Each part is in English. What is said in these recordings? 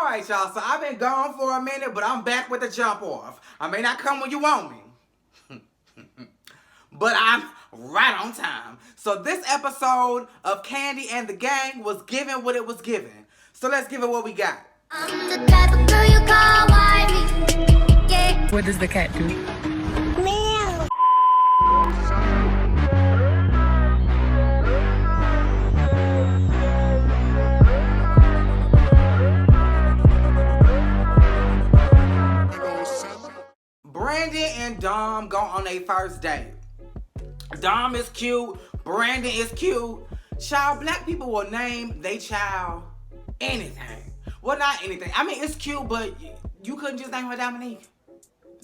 Alright, y'all, so I've been gone for a minute, but I'm back with the jump off. I may not come when you want me, but I'm right on time. So this episode of Kandi and the Gang was given what it was given. So let's give it what we got. I'm the type of girl you call wifey. Yeah. What does the cat do? Meow. Brandon and Dom go on their first date. Dom is cute. Brandon is cute. Child, black people will name they child anything. Well, not anything. I mean, it's cute, but you couldn't just name her Dominique.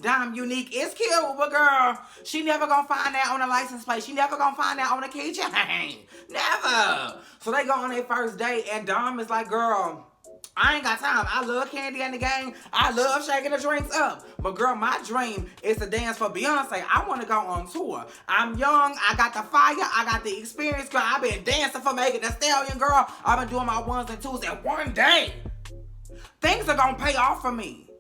Dom Unique is cute, but girl, she never gonna find that on a license plate. She never gonna find that on a keychain. Never. So they go on their first date, and Dom is like, girl, I ain't got time. I love Kandi and the Gang. I love shaking the drinks up. But girl, my dream is to dance for Beyonce. I want to go on tour. I'm young. I got the fire. I got the experience, girl. I've been dancing for Megan Thee Stallion, girl. I've been doing my ones and twos. And one day, things are going to pay off for me.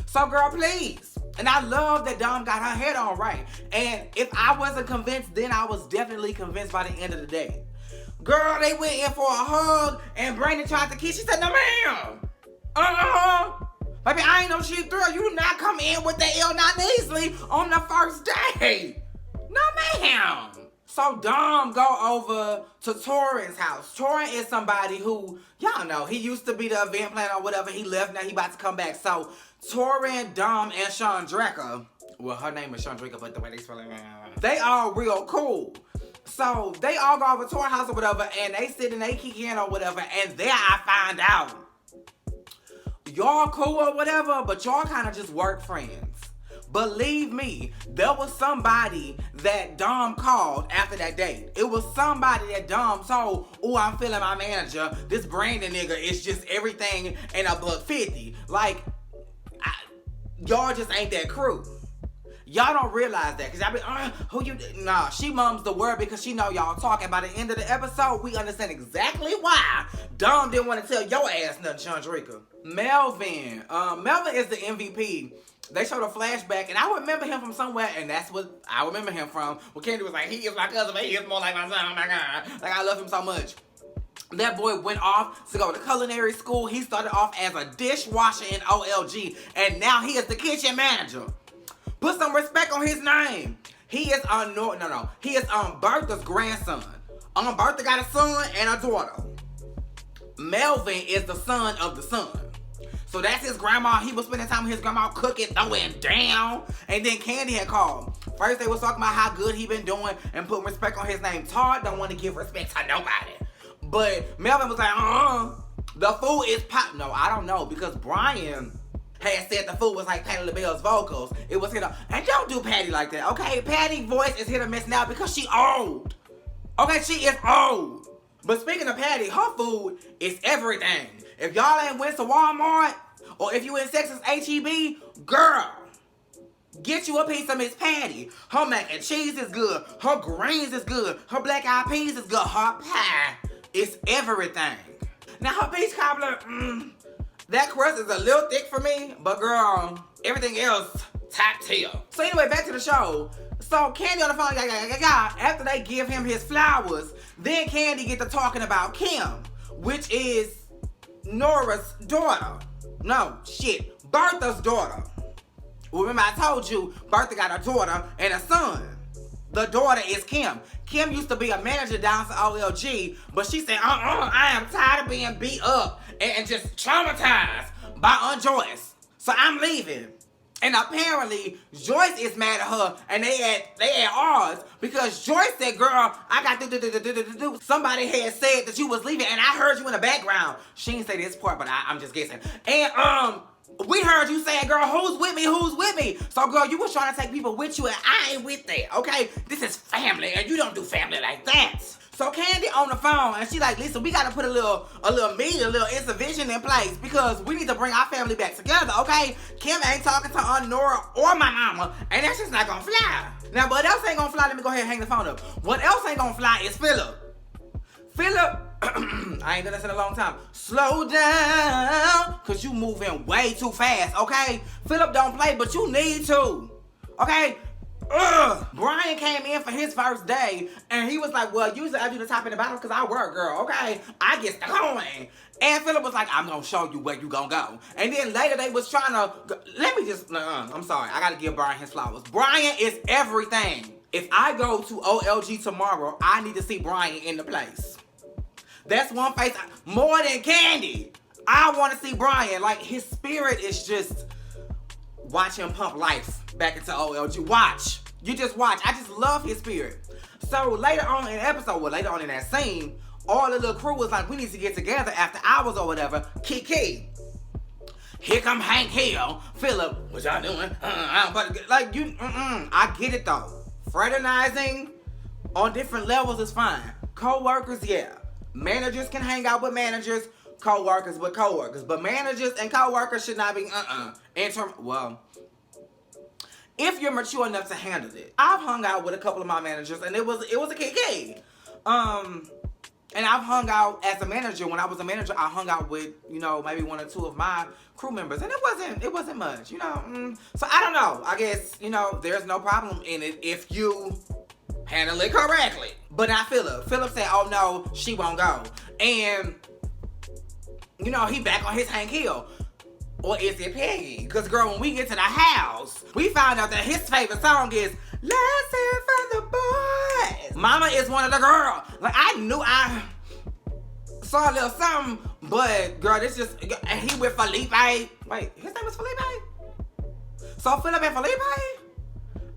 So, girl, please. And I love that Dom got her head on right. And if I wasn't convinced, then I was definitely convinced by the end of the day. Girl, they went in for a hug, and Brandon tried to kiss. She said, no, ma'am. Baby, I ain't no cheap thrill. You do not come in with the L not easily on the first date. No, ma'am. So Dom go over to Torin's house. Torin is somebody who, y'all know, he used to be the event planner or whatever. He left, now he about to come back. So Torin, Dom, and Chandrika, well, her name is Chandrika, but the way they spell it, they all real cool. So they all go over to her house or whatever, and they sit and they kick in or whatever, and there I find out y'all cool or whatever, but y'all kind of just work friends. Believe me, there was somebody that Dom called after that date. It was somebody that Dom told, oh, I'm feeling my manager. This Brandon nigga is just everything in a $150. Like, y'all just ain't that crew. Y'all don't realize that, because y'all be, who you, nah, she mums the word because she know y'all talking. By the end of the episode, we understand exactly why Dom didn't want to tell your ass nothing, Chandrika. Melvin is the MVP. They showed a flashback, and I remember him from somewhere, and that's what I remember him from. Well, Kandi was like, he is my cousin, but he is more like my son, oh my God. Like, I love him so much. That boy went off to go to culinary school. He started off as a dishwasher in OLG, and now he is the kitchen manager. Put some respect on his name. He is he is Bertha's grandson. Bertha got a son and a daughter. Melvin is the son of the son. So that's his grandma. He was spending time with his grandma cooking, throwing down. And then Kandi had called. First they was talking about how good he been doing and putting respect on his name. Todd don't want to give respect to nobody. But Melvin was like, the food is pop. No, I don't know, because Brian had said the food was like Patti LaBelle's vocals. It was hit up. And don't do Patti like that, okay? Patti's voice is hit or miss now because she old. Okay, she is old. But speaking of Patti, her food is everything. If y'all ain't went to Walmart, or if you in Texas HEB, girl, get you a piece of Miss Patti. Her mac and cheese is good. Her greens is good. Her black eyed peas is good. Her pie is everything. Now her peach cobbler, that crust is a little thick for me, but girl, everything else, top tier. So anyway, back to the show. So Kandi on the phone, after they give him his flowers, then Kandi get to talking about Kim, which is Nora's daughter. No, shit, Bertha's daughter. Remember I told you, Bertha got a daughter and a son. The daughter is Kim. Kim used to be a manager down to OLG, but she said, I am tired of being beat up and just traumatized by Joyce. So I'm leaving. And apparently, Joyce is mad at her, and they at odds, because Joyce said, girl, I got do. Somebody had said that you was leaving, and I heard you in the background. She didn't say this part, but I'm just guessing. And, we heard you saying, girl, who's with me, who's with me? So, girl, you was trying to take people with you, and I ain't with that, okay? This is family, and you don't do family like that. So Kandi on the phone, and she like, listen, we gotta put a little meeting, a little intervention in place, because we need to bring our family back together, okay? Kim ain't talking to Aunt Nora or my mama, and that's just not gonna fly. Now, what else ain't gonna fly? Let me go ahead and hang the phone up. What else ain't gonna fly is Phillip. Phillip I ain't done this in a long time. Slow down, cause you moving way too fast, okay? Phillip don't play, but you need to, okay? Brian came in for his first day, and he was like, well, usually I do the top and the bottom because I work, girl, okay? I get the coin. And Phillip was like, I'm going to show you where you going to go. And then later they was trying to, I'm sorry. I got to give Brian his flowers. Brian is everything. If I go to OLG tomorrow, I need to see Brian in the place. That's one face, more than Kandi. I want to see Brian. Like, his spirit is just, watch him pump life back into OLG. Watch. You just watch. I just love his spirit. So later on in the episode, later on in that scene, all the little crew was like, we need to get together after hours or whatever. Kiki. Here come Hank Hill. Phillip, what y'all doing? Like, I get it though. Fraternizing on different levels is fine. Co-workers, yeah. Managers can hang out with managers. Co-workers with co-workers. But managers and co-workers should not be, if you're mature enough to handle it. I've hung out with a couple of my managers, and it was a kiki. And I've hung out as a manager. When I was a manager, I hung out with, maybe one or two of my crew members, and it wasn't much, So I don't know. I guess, there's no problem in it if you handle it correctly. But not Phillip. Phillip said, oh no, she won't go. And, he back on his Hank Hill. Or is it Peggy? Because, girl, when we get to the house, we found out that his favorite song is Let's Hear From the Boys. Mama is one of the girls. Like, I knew I saw a little something, but, girl, this just, and he with Phillip. Wait, his name was Phillip? So, Phillip and Phillip?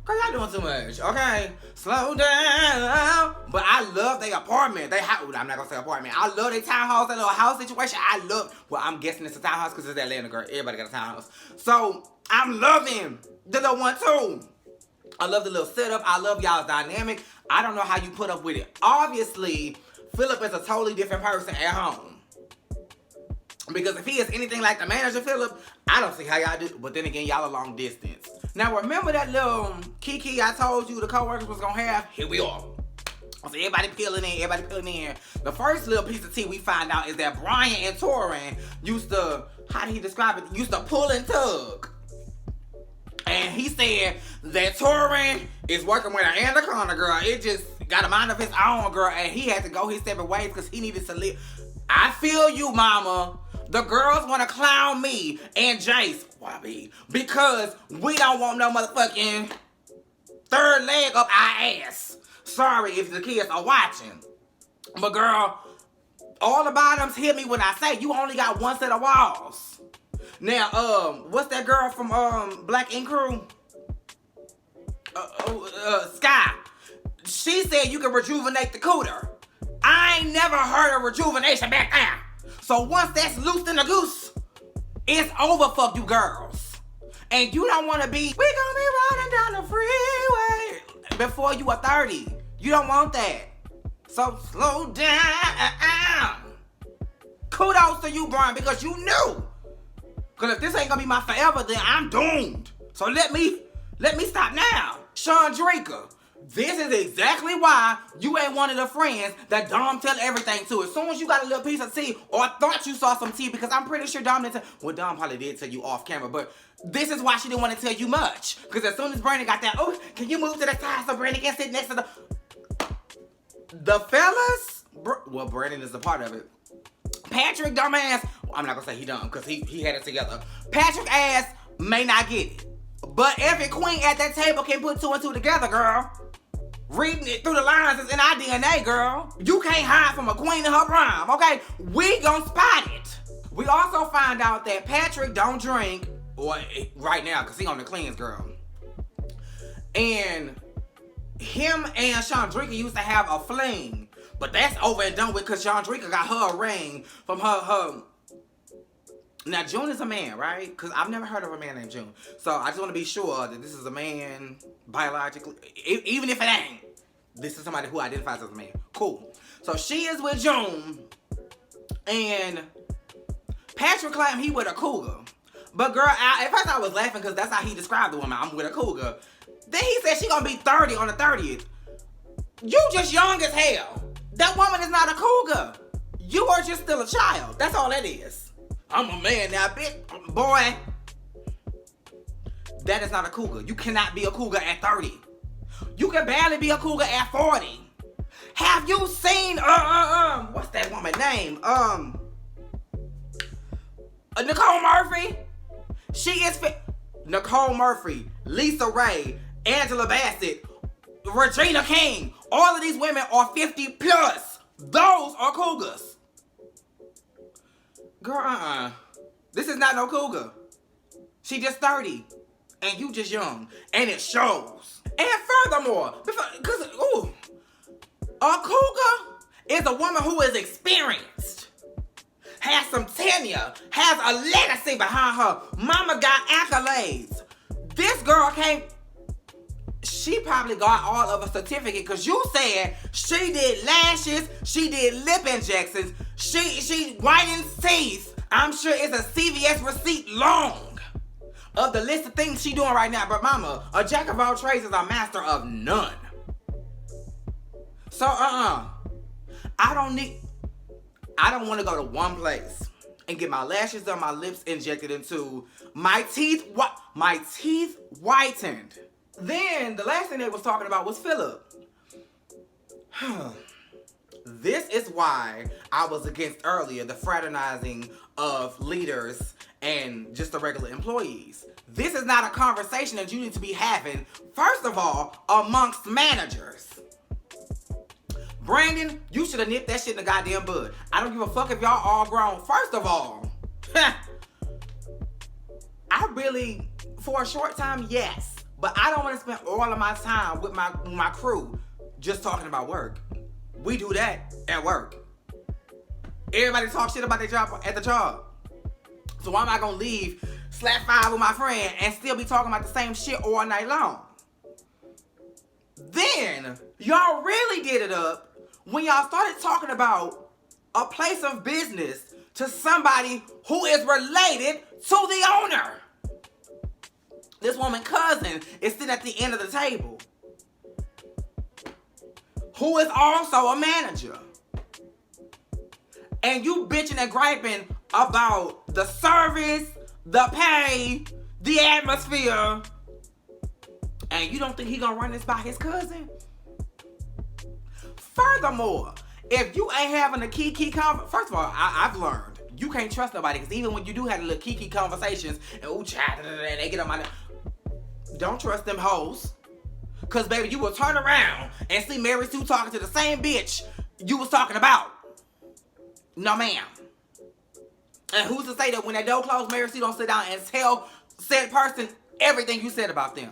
Girl, y'all doing too much, okay? Slow down. But I love their apartment. I'm not gonna say apartment. I love their townhouse, that little house situation. I'm guessing it's a townhouse because it's Atlanta, girl. Everybody got a townhouse. So, I'm loving the little one, too. I love the little setup. I love y'all's dynamic. I don't know how you put up with it. Obviously, Phillip is a totally different person at home. Because if he is anything like the manager, Phillip, I don't see how y'all do. But then again, y'all are long distance. Now, remember that little kiki I told you the co-workers was going to have? Here we are. So everybody peeling in. The first little piece of tea we find out is that Brian and Torin used to, how did he describe it? Used to pull and tug. And he said that Torin is working with an anaconda, girl. It just got a mind of his own, girl. And he had to go his separate ways because he needed to live. I feel you, mama. The girls want to clown me and Jace. Why me? Because we don't want no motherfucking third leg up our ass. Sorry if the kids are watching. But girl, all the bottoms hit me when I say you only got one set of walls. Now, what's that girl from Black Ink Crew? Sky. She said you can rejuvenate the cooter. I ain't never heard of rejuvenation back there. So once that's loosed in the goose, it's over for you girls. And you don't want to be, we gonna be riding down the freeway before you are 30. You don't want that. So slow down. Kudos to you, Brian, because you knew. Because if this ain't gonna be my forever, then I'm doomed. So let me stop now. Chandrika. This is exactly why you ain't one of the friends that Dom tell everything to. As soon as you got a little piece of tea, or thought you saw some tea, because I'm pretty sure Dom didn't tell, well, Dom probably did tell you off camera, but this is why she didn't want to tell you much. Because as soon as Brandon got that, oh, can you move to the side so Brandon can sit next to the fellas? Well, Brandon is a part of it. Patrick, dumbass, well, I'm not going to say he dumb, because he had it together. Patrick ass may not get it. But every queen at that table can put two and two together, girl. Reading it through the lines is in our DNA, girl. You can't hide from a queen in her prime, okay? We gon' spot it. We also find out that Patrick don't drink, or right now, because he on the cleanse, girl. And him and Chandrika used to have a fling. But that's over and done with because Chandrika got her a ring from her. Now, June is a man, right? Because I've never heard of a man named June. So I just want to be sure that this is a man biologically. Even if it ain't, this is somebody who identifies as a man. Cool. So she is with June. And Patrick claimed he with a cougar. But girl, at first I was laughing because that's how he described the woman. I'm with a cougar. Then he said she gonna be 30 on the 30th. You just young as hell. That woman is not a cougar. You are just still a child. That's all that is. I'm a man now, bitch. Boy. That is not a cougar. You cannot be a cougar at 30. You can barely be a cougar at 40. Have you seen, what's that woman's name? Nicole Murphy? She is Nicole Murphy, Lisa Ray, Angela Bassett, Regina King. All of these women are 50 plus. Those are cougars. Girl, this is not no cougar. She just 30. And you just young. And it shows. And furthermore, a cougar is a woman who is experienced, has some tenure, has a legacy behind her. Mama got accolades. This girl she probably got all of a certificate because you said she did lashes, she did lip injections, she whitened teeth. I'm sure it's a CVS receipt long of the list of things she doing right now. But mama, a jack of all trades is a master of none. So I don't want to go to one place and get my lashes done, my lips injected into, my teeth whitened. Then the last thing they was talking about was Phillip. This is why I was against earlier the fraternizing of leaders and just the regular employees. This is not a conversation that you need to be having, first of all, amongst managers. Brandon, you should have nipped that shit in the goddamn bud. I don't give a fuck if y'all all grown. First of all, I really, for a short time, yes. But I don't want to spend all of my time with my crew just talking about work. We do that at work. Everybody talk shit about their job at the job. So why am I going to leave, slap five with my friend, and still be talking about the same shit all night long? Then, y'all really did it up when y'all started talking about a place of business to somebody who is related to the owner. This woman's cousin is sitting at the end of the table, who is also a manager. And you bitching and griping about the service, the pay, the atmosphere, and you don't think he gonna run this by his cousin? Furthermore, if you ain't having a kiki conversation, first of all, I've learned you can't trust nobody, because even when you do have the little kiki conversations and ooh child, they get on my, don't trust them hoes. Cause baby, you will turn around and see Mary Sue talking to the same bitch you was talking about. No ma'am. And who's to say that when that door closed, Mary Sue don't sit down and tell said person everything you said about them?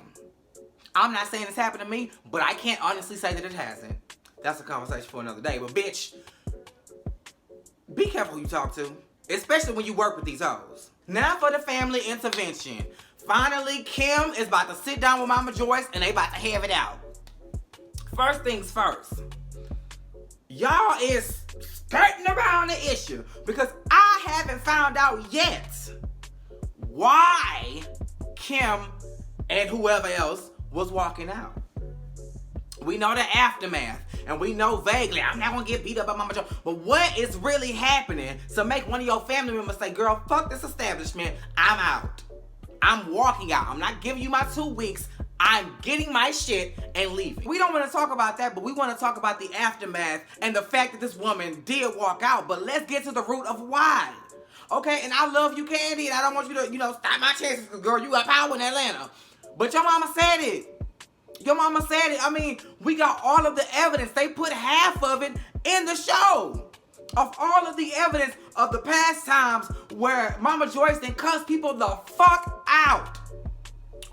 I'm not saying it's happened to me, but I can't honestly say that it hasn't. That's a conversation for another day. But bitch, be careful who you talk to, especially when you work with these hoes. Now for the family intervention. Finally, Kim is about to sit down with Mama Joyce and they about to have it out. First things first. Y'all is skirting around the issue because I haven't found out yet why Kim and whoever else was walking out. We know the aftermath, and we know vaguely, I'm not gonna get beat up by Mama Joyce, but what is really happening to make one of your family members say, girl, fuck this establishment, I'm out. I'm walking out. I'm not giving you my 2 weeks. I'm getting my shit and leaving. We don't want to talk about that, but we want to talk about the aftermath and the fact that this woman did walk out. But let's get to the root of why. Okay, and I love you, Kandi, and I don't want you to, stop my chances, because, girl, you got power in Atlanta. But your mama said it. Your mama said it. I mean, we got all of the evidence. They put half of it in the show. Of all of the evidence of the past times where Mama Joyce done cuss people the fuck out.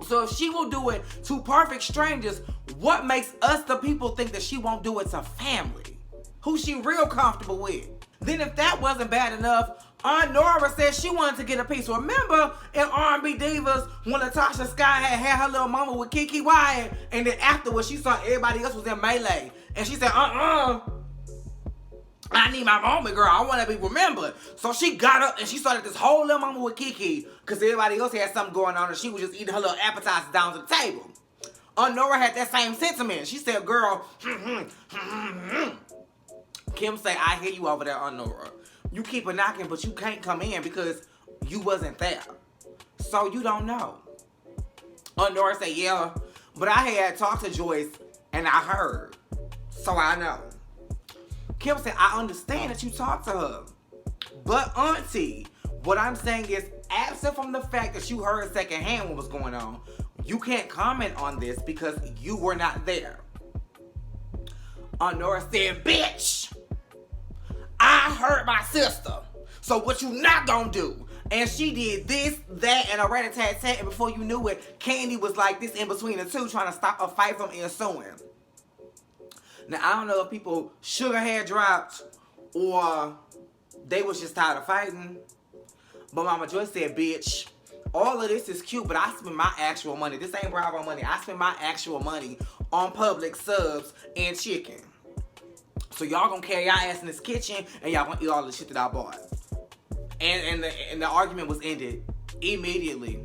So if she will do it to perfect strangers, what makes us the people think that she won't do it to family who she real comfortable with? Then if that wasn't bad enough, Aunt Nora said she wanted to get a piece. Remember in R&B Divas when Natasha Sky had her little moment with Kiki Wyatt, and then afterwards she saw everybody else was in melee, and she said, I need my moment, girl. I want to be remembered. So she got up and she started this whole little moment with Kiki because everybody else had something going on and she was just eating her little appetizers down to the table. Nora had that same sentiment. She said, girl, Kim say, I hear you over there, Honora. You keep a knocking, but you can't come in because you wasn't there. So you don't know. Honora say, yeah, but I had talked to Joyce and I heard. So I know. Kim said, I understand that you talked to her. But auntie, what I'm saying is, absent from the fact that you heard secondhand what was going on, you can't comment on this because you were not there. Honora said, bitch, I hurt my sister. So what you not gonna do? And she did this, that, and a rat-a-tat-tat, and before you knew it, Kandi was like this in between the two, trying to stop a fight from ensuing. Now, I don't know if people sugar had dropped or they was just tired of fighting. But Mama Joyce said, bitch, all of this is cute, but I spend my actual money. This ain't Bravo money. I spend my actual money on public subs and chicken. So y'all gonna carry y'all ass in this kitchen and y'all gonna eat all the shit that I bought. And the argument was ended immediately.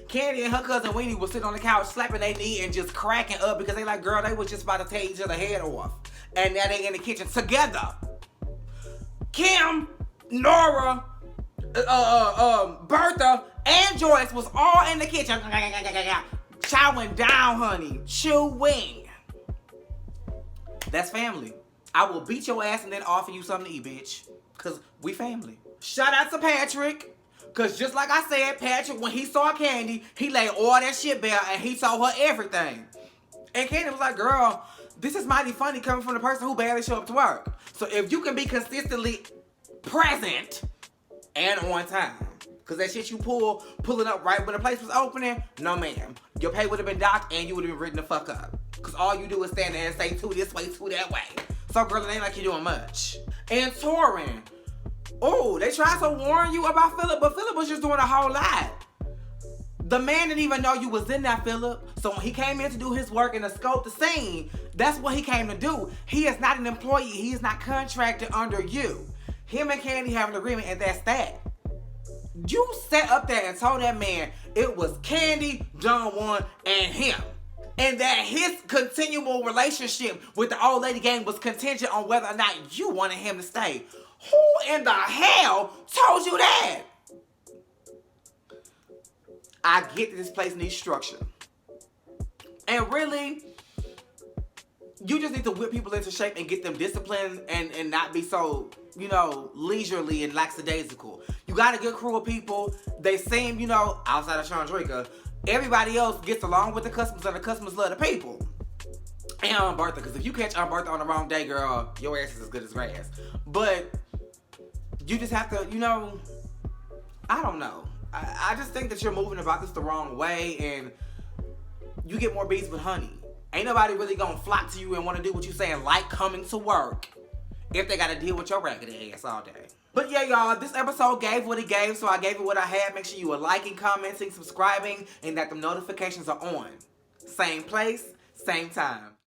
Kandi and her cousin Weenie was sitting on the couch slapping their knee and just cracking up because they like, girl, they was just about to tear each other head off. And now they in the kitchen together. Kim, Nora, Bertha, and Joyce was all in the kitchen. Chowing down, honey. Chewing. That's family. I will beat your ass and then offer you something to eat, bitch. Because we family. Shout out to Patrick. Because just like I said, Patrick, when he saw Kandi, he laid all that shit bare and he told her everything. And Kandi was like, girl, this is mighty funny coming from the person who barely showed up to work. So if you can be consistently present and on time, because that shit you pulling up right when the place was opening, no ma'am. Your pay would have been docked and you would have been written the fuck up. Because all you do is stand there and say two this way, two that way. So girl, it ain't like you're doing much. And Torin, oh, they tried to warn you about Phillip, but Phillip was just doing a whole lot. The man didn't even know you was in that, Phillip. So when he came in to do his work and to scope the scene, that's what he came to do. He is not an employee. He is not contracted under you. Him and Kandi have an agreement, and that's that. You sat up there and told that man it was Kandi, Don Juan, and him. And that his continual relationship with the old lady gang was contingent on whether or not you wanted him to stay. Who in the hell told you that? I get that this place needs structure. And really, you just need to whip people into shape and get them disciplined and not be so, leisurely and lackadaisical. You got a good crew of people. They seem, outside of Chandrika, everybody else gets along with the customers and the customers love the people. And Aunt Bertha, because if you catch Aunt Bertha on the wrong day, girl, your ass is as good as grass. But you just have to, I don't know. I just think that you're moving about this the wrong way and you get more bees with honey. Ain't nobody really gonna flock to you and want to do what you saying, like coming to work, if they gotta deal with your ragged ass all day. But yeah, y'all, this episode gave what it gave, so I gave it what I had. Make sure you are liking, commenting, subscribing, and that the notifications are on. Same place, same time.